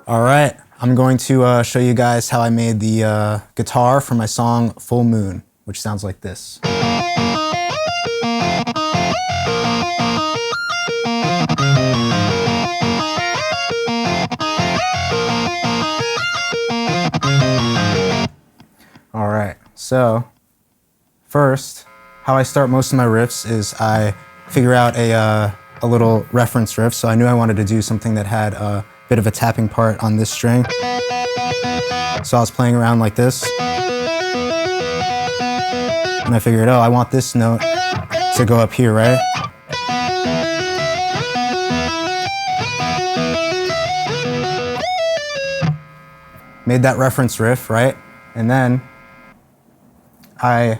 All right, I'm going to show you guys how I made the guitar for my song Full Moon, which sounds like this. All right, so first, how I start most of my riffs is I figure out a little reference riff. So I knew I wanted to do something that had a bit of a tapping part on this string. So I was playing around like this. And I figured, oh, I want this note to go up here, right? Made that reference riff, right? And then I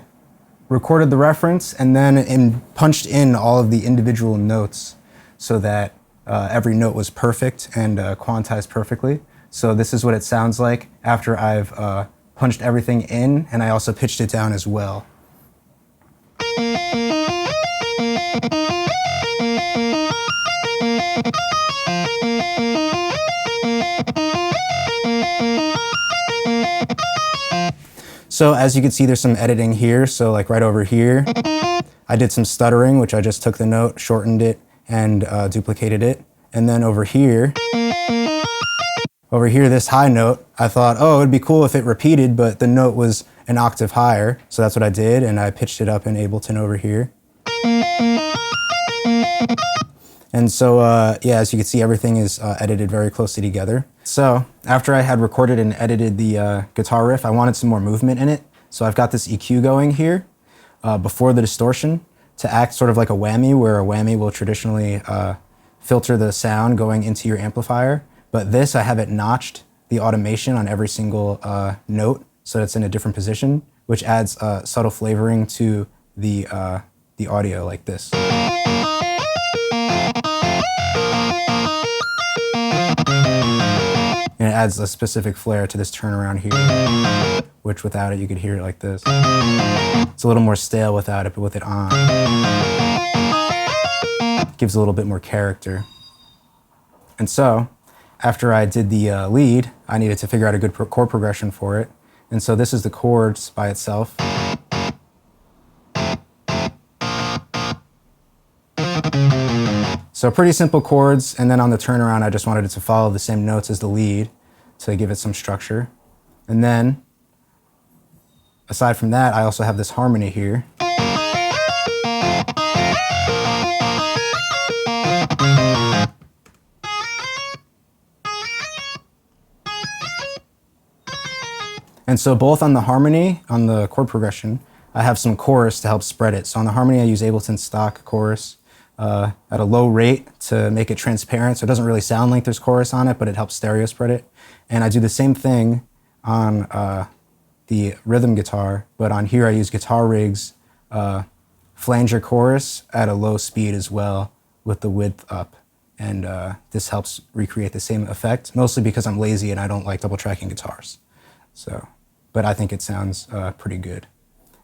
recorded the reference and then punched in all of the individual notes so that every note was perfect and quantized perfectly. So this is what it sounds like after I've punched everything in, and I also pitched it down as well. So as you can see, there's some editing here. So like right over here, I did some stuttering, which I just took the note, shortened it, and duplicated it. And then over here, this high note, I thought, oh, it'd be cool if it repeated, but the note was an octave higher. So that's what I did, and I pitched it up in Ableton over here. And so, yeah, as you can see, everything is edited very closely together. So after I had recorded and edited the guitar riff, I wanted some more movement in it. So I've got this EQ going here before the distortion to act sort of like a whammy, where a whammy will traditionally filter the sound going into your amplifier. But this, I have it notched, the automation on every single note, so it's in a different position, which adds subtle flavoring to the audio like this. And it adds a specific flair to this turnaround here, which without it, you could hear it like this. It's a little more stale without it, but with it on, it gives a little bit more character. And so, after I did the lead, I needed to figure out a good chord progression for it. And so this is the chords by itself. So pretty simple chords, and then on the turnaround, I just wanted it to follow the same notes as the lead to give it some structure. And then, aside from that, I also have this harmony here. And so both on the harmony, on the chord progression, I have some chorus to help spread it. So on the harmony, I use Ableton stock chorus at a low rate to make it transparent, so it doesn't really sound like there's chorus on it, but it helps stereo spread it. And I do the same thing on the rhythm guitar, but on here I use Guitar Rig's flanger chorus at a low speed as well with the width up. And this helps recreate the same effect, mostly because I'm lazy and I don't like double tracking guitars. So, but I think it sounds pretty good.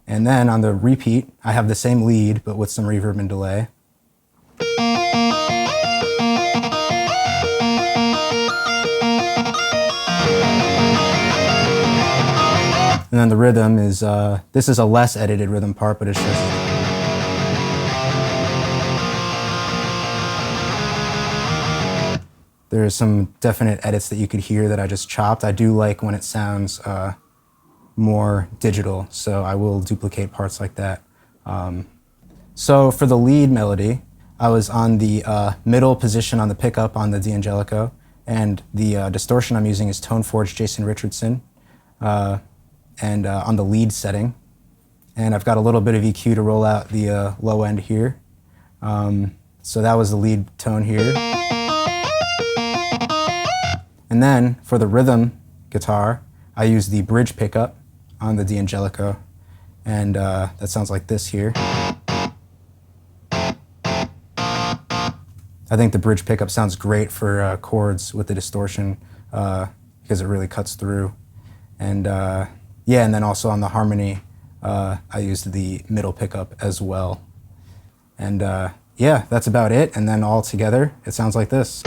And then on the repeat, I have the same lead, but with some reverb and delay. And then the rhythm is, this is a less edited rhythm part, but it's just, there's some definite edits that you could hear that I just chopped. I do like when it sounds more digital, so I will duplicate parts like that. So for the lead melody, I was on the middle position on the pickup on the D'Angelico, and the distortion I'm using is Tone Forge Jason Richardson, and on the lead setting. And I've got a little bit of EQ to roll out the low end here. So that was the lead tone here. And then for the rhythm guitar, I use the bridge pickup on the D'Angelico, and that sounds like this here. I think the bridge pickup sounds great for chords with the distortion because it really cuts through. And yeah, and then also on the harmony, I used the middle pickup as well. And yeah, that's about it. And then all together, it sounds like this.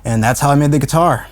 And that's how I made the guitar.